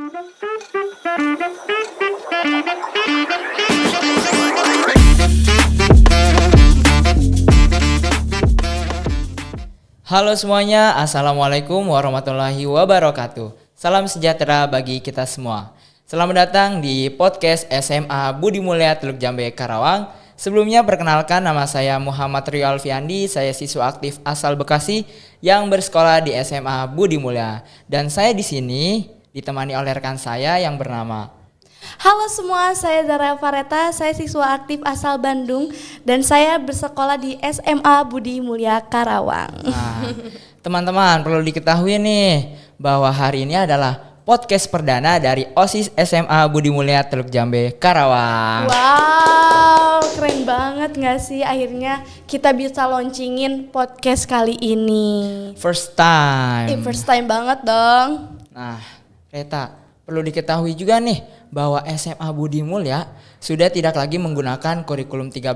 Halo semuanya, Assalamualaikum warahmatullahi wabarakatuh. Salam sejahtera bagi kita semua. Selamat datang di podcast SMA Budi Mulia Teluk Jambe Karawang. Sebelumnya perkenalkan, nama saya Muhammad Rio Alfiandi. Saya siswa aktif asal Bekasi yang bersekolah di SMA Budi Mulia. Dan saya di sini ditemani oleh rekan saya yang bernama. Halo semua, saya Zara Fareta, saya siswa aktif asal Bandung dan saya bersekolah di SMA Budi Mulia Karawang. Nah, teman-teman perlu diketahui nih bahwa hari ini adalah podcast perdana dari OSIS SMA Budi Mulia Teluk Jambe Karawang. Wow, keren banget gak sih akhirnya kita bisa launchingin podcast kali ini. First time. First time banget dong. Nah, Reta, perlu diketahui juga nih bahwa SMA Budi Mulia sudah tidak lagi menggunakan kurikulum 13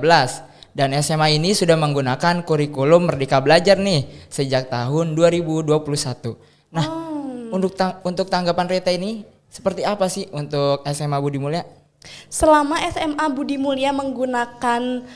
dan SMA ini sudah menggunakan kurikulum Merdeka Belajar nih sejak tahun 2021. Nah, untuk tanggapan Reta ini seperti apa sih untuk SMA Budi Mulia? Selama SMA Budi Mulia menggunakan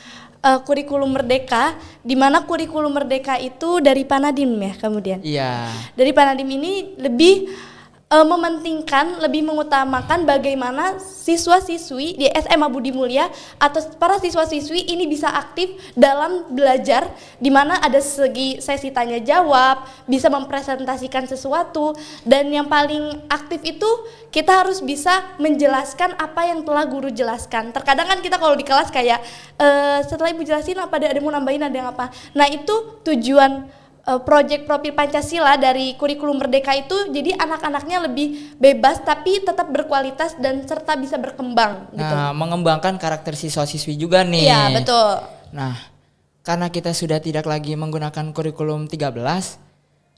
kurikulum Merdeka, di mana kurikulum Merdeka itu dari Panadim ya kemudian. Iya. Dari Panadim ini lebih mementingkan, lebih mengutamakan bagaimana siswa-siswi di SMA Budi Mulia atau para siswa-siswi ini bisa aktif dalam belajar, di mana ada segi sesi tanya jawab, bisa mempresentasikan sesuatu, dan yang paling aktif itu kita harus bisa menjelaskan apa yang telah guru jelaskan. Terkadang kan kita kalau di kelas kayak setelah ibu jelasin apa ada mau nambahin, ada yang apa. Nah itu tujuan proyek profil Pancasila dari kurikulum Merdeka itu, jadi anak-anaknya lebih bebas tapi tetap berkualitas dan serta bisa berkembang gitu. Nah, mengembangkan karakter siswa-siswi juga nih. Iya, betul. Nah, karena kita sudah tidak lagi menggunakan kurikulum 13,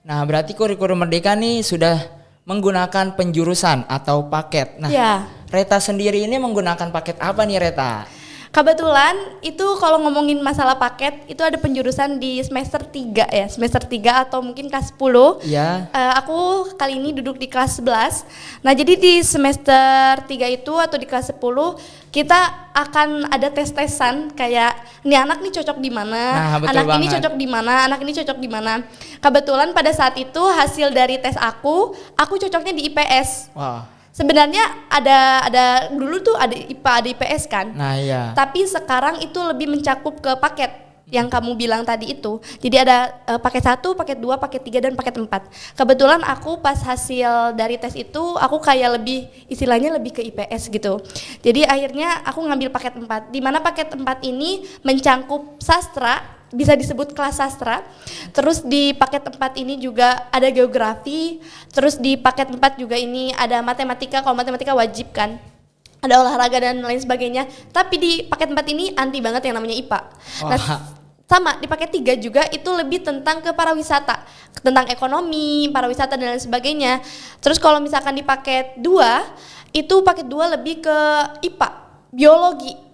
nah berarti kurikulum Merdeka nih sudah menggunakan penjurusan atau paket. Nah, ya. Reta sendiri ini menggunakan paket apa nih, Reta? Kebetulan itu kalau ngomongin masalah paket itu ada penjurusan di semester 3 ya, semester 3 atau mungkin kelas 10. Iya. Aku kali ini duduk di kelas 11. Nah, jadi di semester 3 itu atau di kelas 10 kita akan ada tes-tesan kayak ini anak nih cocok di mana, anak ini cocok di mana, anak ini cocok di mana. Kebetulan pada saat itu hasil dari tes aku cocoknya di IPS. Wah. Sebenarnya ada dulu tuh ada IPA, ada IPS kan. Nah, iya. Tapi sekarang itu lebih mencakup ke paket yang kamu bilang tadi itu. Jadi ada paket 1, paket 2, paket 3 dan paket 4. Kebetulan aku pas hasil dari tes itu aku kayak lebih istilahnya lebih ke IPS gitu. Jadi akhirnya aku ngambil paket 4. Di mana paket 4 ini mencangkup sastra, bisa disebut kelas sastra. Terus di paket 4 ini juga ada geografi. Terus di paket 4 juga ini ada matematika, kalau matematika wajib kan. Ada olahraga dan lain sebagainya. Tapi di paket 4 ini anti banget yang namanya IPA. Oh. Nah, sama di paket 3 juga itu lebih tentang ke pariwisata, tentang ekonomi, pariwisata dan lain sebagainya. Terus kalau misalkan di paket 2, itu paket 2 lebih ke IPA, biologi.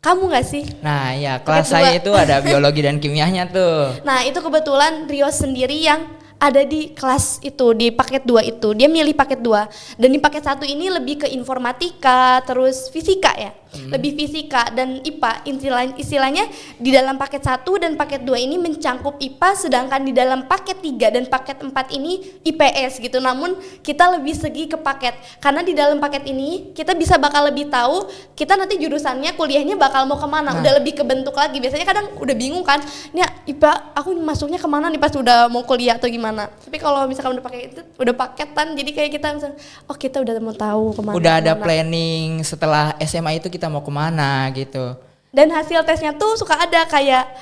Kamu gak sih? Nah, ya kelas saya itu ada biologi dan kimianya tuh. Nah, itu kebetulan Rio sendiri yang ada di kelas itu, di paket 2 itu. Dia milih paket 2. Dan di paket 1 ini lebih ke informatika, terus fisika ya. Lebih fisika dan IPA. Istilahnya di dalam paket 1 dan paket 2 ini mencangkup IPA, sedangkan di dalam paket 3 dan paket 4 ini IPS gitu. Namun kita lebih segi ke paket. Karena di dalam paket ini kita bisa bakal lebih tahu kita nanti jurusannya, kuliahnya bakal mau kemana. Udah lebih kebentuk lagi. Biasanya kadang udah bingung kan, ini IPA aku masuknya kemana nih pas udah mau kuliah atau gimana. Tapi kalau misalkan udah pakai itu, udah paketan, jadi kayak kita misalnya, oh kita udah mau tahu kemana. Udah ada planning setelah SMA itu kita mau kemana gitu. Dan hasil tesnya tuh suka ada kayak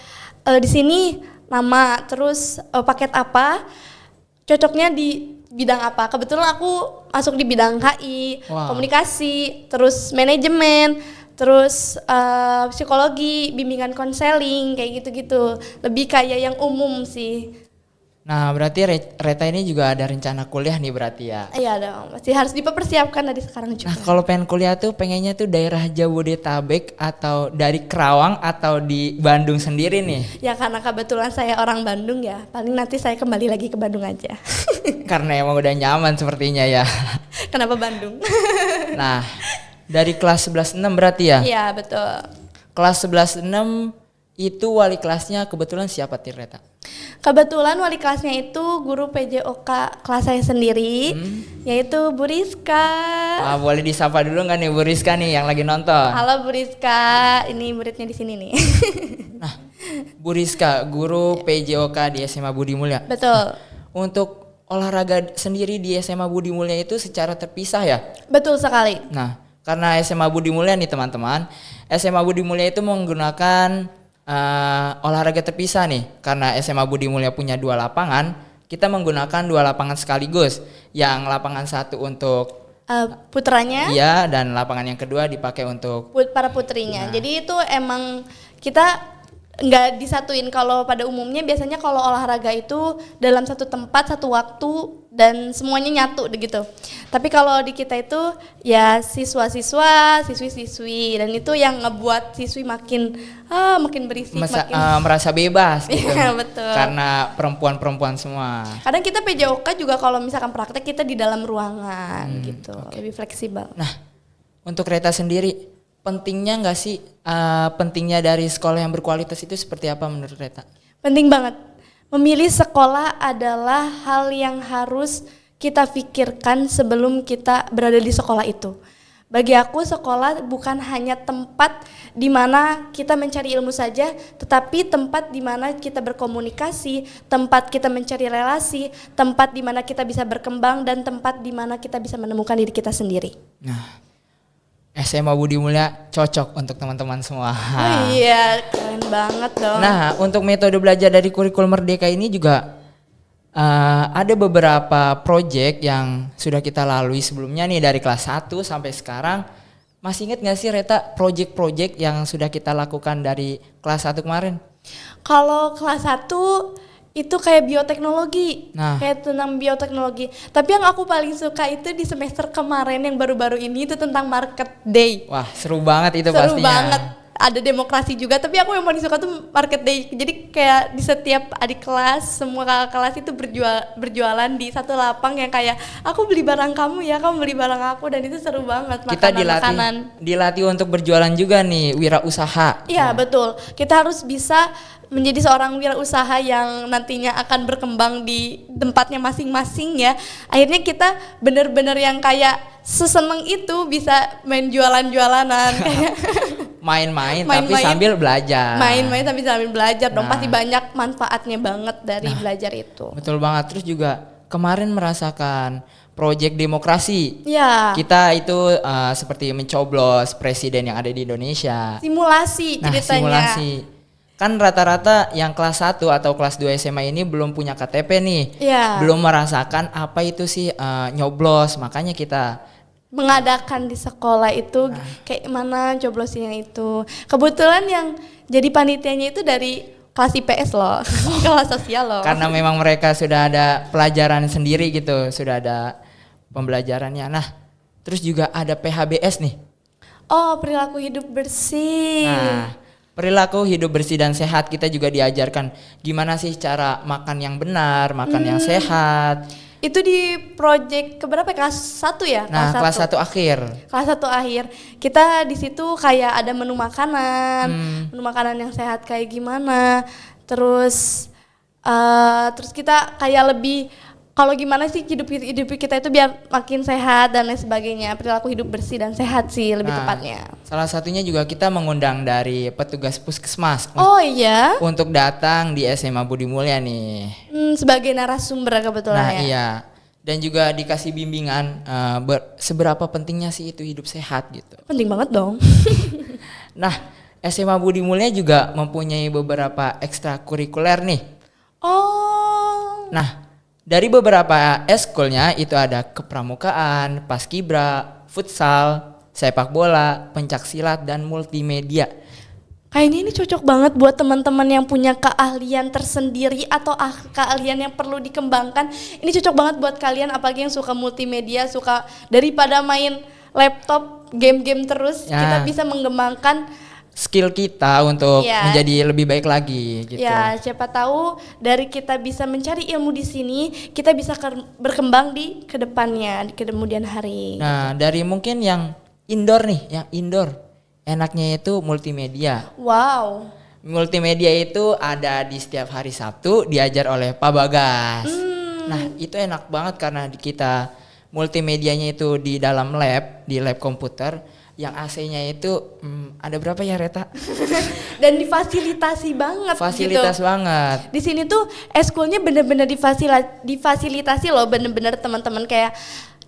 di sini nama, terus paket apa, cocoknya di bidang apa. Kebetulan aku masuk di bidang HI, komunikasi, terus manajemen, terus psikologi, bimbingan konseling, kayak gitu-gitu. Lebih kayak yang umum sih. Nah, berarti Reta ini juga ada rencana kuliah nih berarti ya. Iya dong, masih harus dipersiapkan dari sekarang juga. Nah, kalau pengen kuliah tuh pengennya tuh daerah Jabodetabek atau dari Kerawang atau di Bandung sendiri nih? Ya karena kebetulan saya orang Bandung ya, paling nanti saya kembali lagi ke Bandung aja. Karena emang udah nyaman sepertinya ya. Kenapa Bandung? Nah, dari kelas 11-6 berarti ya? Iya betul. Kelas 11-6 itu wali kelasnya kebetulan siapa Tireta? Kebetulan wali kelasnya itu guru PJOK kelas saya sendiri, yaitu Bu Rizka. Boleh disapa dulu nggak nih Bu Rizka nih yang lagi nonton? Halo Bu Rizka, ini muridnya di sini nih. Nah, Bu Rizka, guru PJOK di SMA Budi Mulya. Betul. Untuk olahraga sendiri di SMA Budi Mulya itu secara terpisah ya? Betul sekali. Nah, karena SMA Budi Mulya nih teman-teman, SMA Budi Mulya itu menggunakan olahraga terpisah nih. Karena SMA Budi Mulya punya 2 lapangan, kita menggunakan 2 lapangan sekaligus. Yang lapangan satu untuk Putranya, iya, dan lapangan yang kedua dipakai untuk para putrinya. Jadi itu emang kita nggak disatuin. Kalau pada umumnya biasanya kalau olahraga itu dalam satu tempat, satu waktu, dan semuanya nyatu gitu. Tapi kalau di kita itu ya siswa-siswa, siswi-siswi, dan itu yang ngebuat siswi makin berisik, merasa bebas gitu. Iya, betul. Karena perempuan-perempuan semua. Kadang kita PJOK juga kalau misalkan praktek kita di dalam ruangan gitu, lebih fleksibel. Nah, untuk Reta sendiri pentingnya nggak sih pentingnya dari sekolah yang berkualitas itu seperti apa menurut Reta? Penting banget. Memilih sekolah adalah hal yang harus kita pikirkan sebelum kita berada di sekolah itu. Bagi aku sekolah bukan hanya tempat di mana kita mencari ilmu saja, tetapi tempat di mana kita berkomunikasi, tempat kita mencari relasi, tempat di mana kita bisa berkembang, dan tempat di mana kita bisa menemukan diri kita sendiri. Nah, SMA Budi Mulya cocok untuk teman-teman semua. Oh iya, keren banget dong. Nah, untuk metode belajar dari kurikulum Merdeka ini juga ada beberapa proyek yang sudah kita lalui sebelumnya nih dari kelas 1 sampai sekarang. Masih ingat gak sih Reta proyek-proyek yang sudah kita lakukan dari kelas 1 kemarin? Kalau kelas 1 itu kayak bioteknologi, kayak tentang bioteknologi. Tapi yang aku paling suka itu di semester kemarin yang baru-baru ini itu tentang market day. Wah, seru banget itu seru pastinya. Seru banget. Ada demokrasi juga, tapi aku yang paling suka tuh market day. Jadi kayak di setiap adik kelas, semua kakak kelas itu berjualan di satu lapang yang kayak aku beli barang kamu ya, kamu beli barang aku, dan itu seru banget. Kita dilatih untuk berjualan juga nih, wirausaha. Iya, betul. Kita harus bisa menjadi seorang wirausaha yang nantinya akan berkembang di tempatnya masing-masing ya. Akhirnya kita bener-bener yang kayak seseneng itu bisa main jualan-jualanan kayak main-main tapi sambil belajar. Main-main tapi sambil belajar dong, pasti banyak manfaatnya banget dari belajar itu. Betul banget. Terus juga kemarin merasakan proyek demokrasi. Ya. Kita itu seperti mencoblos presiden yang ada di Indonesia. Simulasi ceritanya. Simulasi. Kan rata-rata yang kelas 1 atau kelas 2 SMA ini belum punya KTP nih. Ya. Belum merasakan apa itu sih nyoblos. Makanya kita mengadakan di sekolah itu kayak mana coblosnya itu. Kebetulan yang jadi panitianya itu dari kelas IPS loh, kelas sosial loh. Karena memang mereka sudah ada pelajaran sendiri gitu, sudah ada pembelajarannya. Nah, terus juga ada PHBS nih. Oh, perilaku hidup bersih. Nah, perilaku hidup bersih dan sehat kita juga diajarkan gimana sih cara makan yang benar, makan yang sehat. Itu di project keberapa? Kelas 1 ya? Nah, kelas 1 akhir. Kelas 1 akhir. Kita di situ kayak ada menu makanan. Menu makanan yang sehat kayak gimana. Terus kita kayak lebih kalau gimana sih hidup kita itu biar makin sehat dan lain sebagainya. Perilaku hidup bersih dan sehat sih lebih tepatnya. Salah satunya juga kita mengundang dari petugas puskesmas. Oh iya. Untuk datang di SMA Budi Mulya nih. Sebagai narasumber kebetulan ya. Nah iya. Dan juga dikasih bimbingan seberapa pentingnya sih itu hidup sehat gitu. Penting banget dong. Nah, SMA Budi Mulya juga mempunyai beberapa ekstrakurikuler nih. Oh. Nah, dari beberapa eskulnya itu ada kepramukaan, paskibra, futsal, sepak bola, pencaksilat, dan multimedia. Kayaknya ini cocok banget buat teman-teman yang punya keahlian tersendiri atau keahlian yang perlu dikembangkan. Ini cocok banget buat kalian apalagi yang suka multimedia, suka daripada main laptop, game-game terus, kita bisa mengembangkan skill kita untuk ya, menjadi lebih baik lagi gitu. Ya, siapa tahu dari kita bisa mencari ilmu di sini, kita bisa berkembang di kedepannya, di kemudian hari. Nah, dari mungkin yang indoor nih, yang indoor enaknya itu multimedia. Wow. Multimedia itu ada di setiap hari Sabtu diajar oleh Pak Bagas. Nah, itu enak banget karena kita multimedianya itu di dalam lab, di lab komputer. Yang AC-nya itu ada berapa ya Reta? Dan difasilitasi banget. Fasilitas gitu. banget. Di sini tuh eskulnya bener-bener difasilitasi loh, bener-bener teman-teman kayak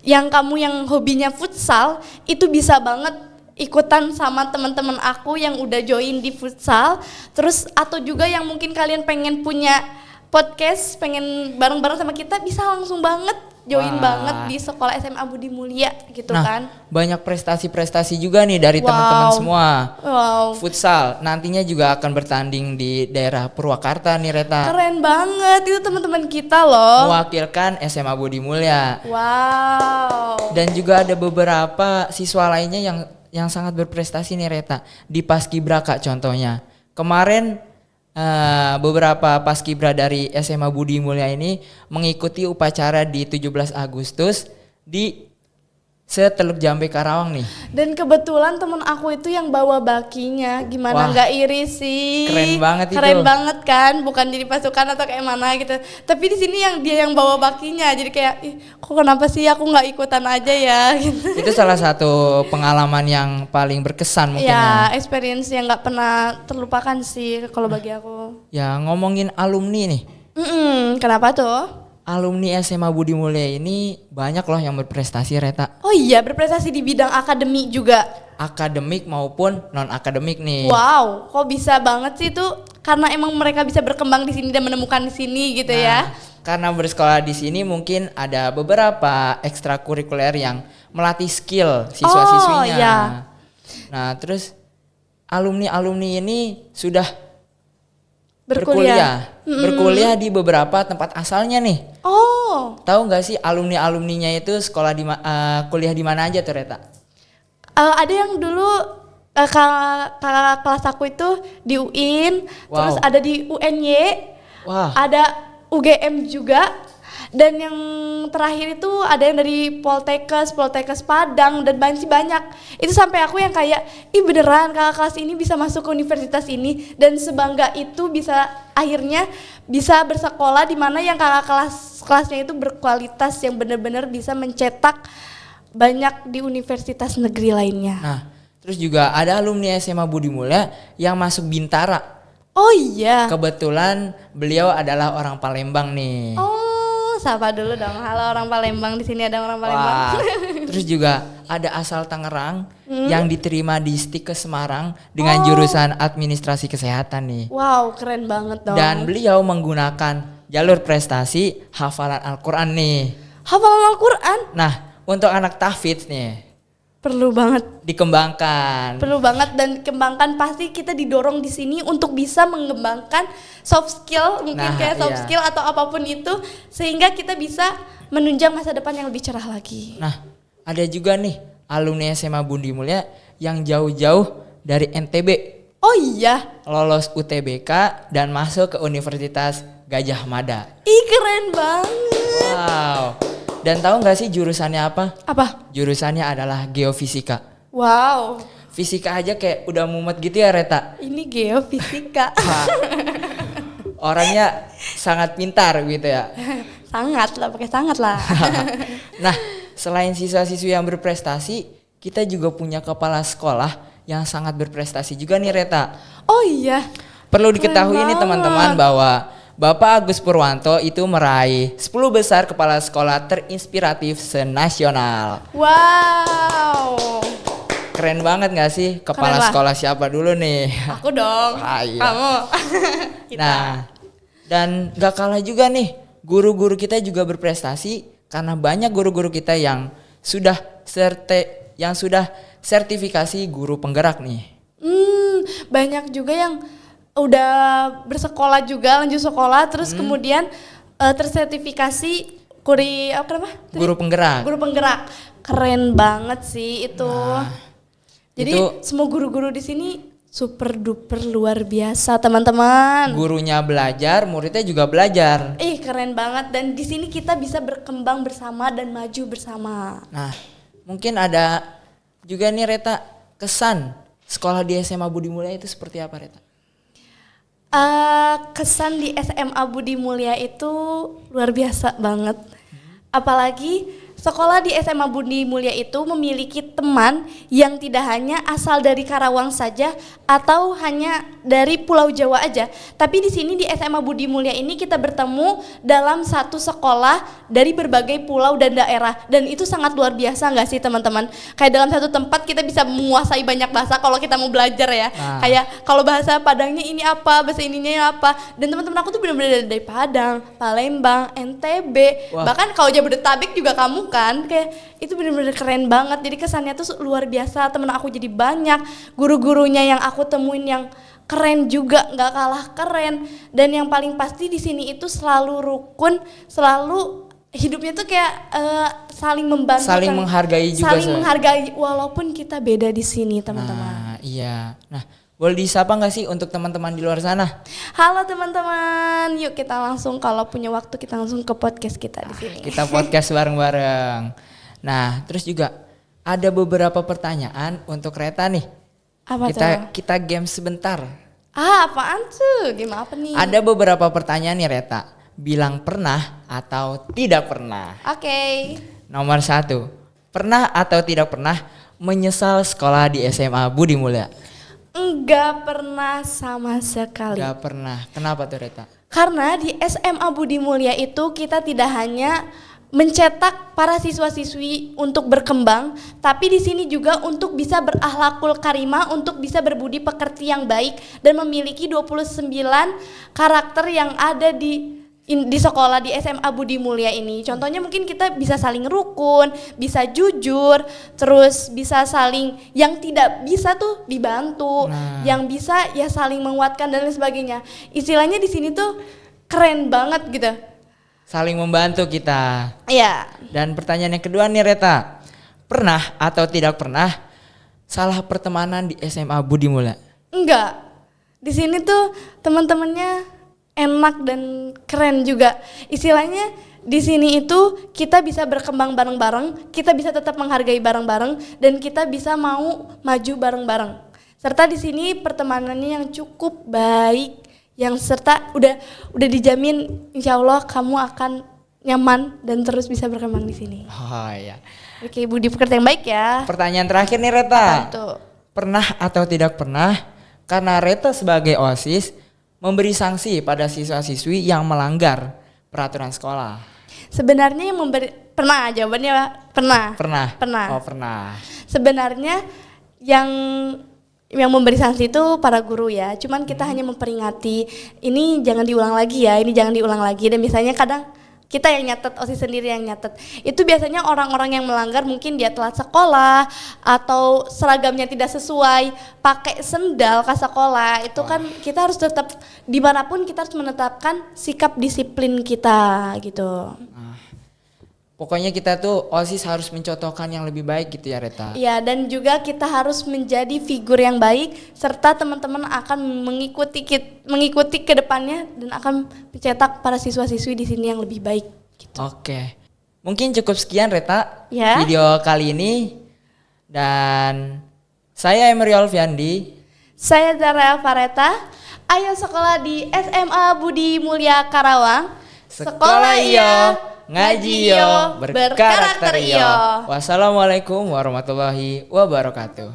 yang kamu yang hobinya futsal itu bisa banget ikutan sama teman-teman aku yang udah join di futsal. Terus atau juga yang mungkin kalian pengen punya podcast, pengen bareng-bareng sama kita, bisa langsung banget join banget di sekolah SMA Budi Mulia gitu kan. Banyak prestasi-prestasi juga nih dari teman-teman semua. Futsal nantinya juga akan bertanding di daerah Purwakarta nih Reta. Keren banget, itu teman-teman kita loh. Mewakilkan SMA Budi Mulia. Wow. Dan juga ada beberapa siswa lainnya yang sangat berprestasi nih Reta. Di Paskibraka contohnya. Kemarin beberapa paskibra dari SMA Budi Mulia ini mengikuti upacara di 17 Agustus di Seteluk Jambe Karawang nih. Dan kebetulan temen aku itu yang bawa bakinya, gimana nggak iri sih? Keren banget itu. Keren banget kan, bukan jadi pasukan atau kayak mana gitu. Tapi di sini yang dia yang bawa bakinya, jadi kayak, kok kenapa sih aku nggak ikutan aja ya? Gitu. Itu salah satu pengalaman yang paling berkesan mungkin ya. Experience yang nggak pernah terlupakan sih kalau bagi aku. Ya ngomongin alumni nih. Kenapa tuh? Alumni SMA Budi Mulia ini banyak loh yang berprestasi Reta. Oh iya, berprestasi di bidang akademik juga. Akademik maupun non akademik nih. Wow, kok bisa banget sih tuh? Karena emang mereka bisa berkembang di sini dan menemukan di sini gitu ya. Karena bersekolah di sini mungkin ada beberapa ekstrakurikuler yang melatih skill siswa-siswinya. Iya. Nah, terus alumni-alumni ini sudah berkuliah di beberapa tempat asalnya nih. Tahu nggak sih alumni-alumninya itu sekolah kuliah di mana aja tuh Reta? Ada yang dulu kakak kelas aku itu di UIN, terus ada di UNY, ada UGM juga, dan yang terakhir itu ada yang dari Poltekkes Padang dan masih banyak. Itu sampai aku yang kayak, beneran kakak kelas ini bisa masuk ke universitas ini dan sebangga itu bisa akhirnya bisa bersekolah di mana yang kakak kelasnya itu berkualitas yang benar-benar bisa mencetak banyak di universitas negeri lainnya. Nah, terus juga ada alumni SMA Budi Mulia yang masuk Bintara. Oh iya. Kebetulan beliau adalah orang Palembang nih. Sapa dulu dong. Halo orang Palembang, di sini ada orang Palembang. Terus juga ada asal Tangerang yang diterima di Stikes Semarang dengan jurusan administrasi kesehatan nih. Wow, keren banget dong. Dan beliau menggunakan jalur prestasi hafalan Al-Quran nih. Hafalan Al-Quran? Nah, untuk anak tahfidz nih perlu banget dikembangkan. Perlu banget dan dikembangkan, pasti kita didorong di sini untuk bisa mengembangkan soft skill, mungkin kayak soft skill atau apapun itu sehingga kita bisa menunjang masa depan yang lebih cerah lagi. Nah, ada juga nih alumni SMA Budi Mulia yang jauh-jauh dari NTB. Oh iya, lolos UTBK dan masuk ke Universitas Gajah Mada. Keren banget. Wow. Dan tahu nggak sih jurusannya apa? Apa? Jurusannya adalah geofisika. Wow. Fisika aja kayak udah mumet gitu ya Reta. Ini geofisika. Orangnya sangat pintar gitu ya. Sangat lah, pakai sangat lah. Nah, selain siswa-siswi yang berprestasi, kita juga punya kepala sekolah yang sangat berprestasi juga nih Reta. Oh iya. Perlu diketahui nih teman-teman bahwa Bapak Agus Purwanto itu meraih 10 besar kepala sekolah terinspiratif senasional. Wow. Keren banget gak sih? Kepala sekolah siapa dulu nih? Aku dong. Iya. Kamu. Nah, dan gak kalah juga nih, guru-guru kita juga berprestasi karena banyak guru-guru kita yang sudah sertifikasi guru penggerak nih. banyak juga yang udah bersekolah juga, lanjut sekolah, terus kemudian tersertifikasi Guru penggerak. Guru penggerak. Keren banget sih itu. Nah, Jadi itu semua guru-guru di sini super duper luar biasa, teman-teman. gurunya belajar, muridnya juga belajar. Keren banget, dan di sini kita bisa berkembang bersama dan maju bersama. Nah, mungkin ada juga nih Reta, kesan sekolah di SMA Budi Mulia itu seperti apa, Reta? Kesan di SMA Budi Mulia itu luar biasa banget. Apalagi sekolah di SMA Budi Mulia itu memiliki teman yang tidak hanya asal dari Karawang saja atau hanya dari Pulau Jawa aja, tapi di sini di SMA Budi Mulia ini kita bertemu dalam satu sekolah dari berbagai pulau dan daerah, dan itu sangat luar biasa nggak sih teman-teman? Kayak dalam satu tempat kita bisa menguasai banyak bahasa kalau kita mau belajar ya. Kayak kalau bahasa Padangnya ini apa, bahasa ininya apa, dan teman-teman aku tuh benar-benar dari Padang, Palembang, NTB, bahkan kalau Jabodetabek juga kamu kan, kayak itu benar-benar keren banget. Jadi kesannya tuh luar biasa, temen aku jadi banyak, guru-gurunya yang aku temuin yang keren juga, nggak kalah keren, dan yang paling pasti di sini itu selalu rukun, selalu hidupnya tuh kayak saling membantu, saling menghargai juga, saling menghargai walaupun kita beda di sini, teman-teman. Iya. Nah, boleh disapa nggak sih untuk teman-teman di luar sana? Halo teman-teman, yuk kita langsung, kalau punya waktu kita langsung ke podcast kita di sini. Kita podcast bareng-bareng. Nah, terus juga ada beberapa pertanyaan untuk Reta nih. Apa Kita game sebentar. Apaan tuh? Game apa nih? Ada beberapa pertanyaan nih Reta. Bilang pernah atau tidak pernah. Oke. Nomor 1. Pernah atau tidak pernah menyesal sekolah di SMA Budi Mulia? Enggak pernah sama sekali. Enggak pernah. Kenapa tuh Reta? Karena di SMA Budi Mulia itu kita tidak hanya mencetak para siswa-siswi untuk berkembang, tapi di sini juga untuk bisa berakhlakul karimah, untuk bisa berbudi pekerti yang baik dan memiliki 29 karakter yang ada di sekolah di SMA Budi Mulia ini. Contohnya mungkin kita bisa saling rukun, bisa jujur, terus bisa saling, yang tidak bisa tuh dibantu, yang bisa ya saling menguatkan dan lain sebagainya. Istilahnya di sini tuh keren banget gitu. Saling membantu kita. Iya. Dan pertanyaan yang kedua nih Reta. Pernah atau tidak pernah salah pertemanan di SMA Budi Mulia? Enggak. Di sini tuh teman-temannya enak dan keren juga. Istilahnya di sini itu kita bisa berkembang bareng-bareng, kita bisa tetap menghargai bareng-bareng, dan kita bisa mau maju bareng-bareng. Serta di sini pertemanannya yang cukup baik, yang serta udah dijamin insya Allah kamu akan nyaman dan terus bisa berkembang di sini. Oh iya. Oke, budi pekerti yang baik ya. Pertanyaan terakhir nih Reta. Apa tuh? Pernah atau tidak pernah karena Reta sebagai OSIS memberi sanksi pada siswa-siswi yang melanggar peraturan sekolah? Sebenarnya yang pernah, jawabannya pernah. Pernah. Oh, pernah. Sebenarnya yang memberi sanksi itu para guru ya. Cuman kita hanya memperingati, ini jangan diulang lagi ya, ini jangan diulang lagi. Dan misalnya kadang kita yang nyatet, OSIS sendiri yang nyatet. Itu biasanya orang-orang yang melanggar, mungkin dia telat sekolah atau seragamnya tidak sesuai, pakai sendal ke sekolah. Itu kan kita harus tetap, dimanapun kita harus menetapkan sikap disiplin kita gitu. Pokoknya kita tuh OSIS harus mencontohkan yang lebih baik gitu ya Reta. Iya, dan juga kita harus menjadi figur yang baik, serta teman-teman akan mengikuti ke depannya dan akan mencetak para siswa-siswi di sini yang lebih baik gitu. Oke. Mungkin cukup sekian Reta Ya. video kali ini, dan saya Emery Alfiandi. Saya Zara Alvareta. Ayo sekolah di SMA Budi Mulia Karawang. Sekolah iyo, ngaji yo, berkarakter yo. Wassalamualaikum warahmatullahi wabarakatuh.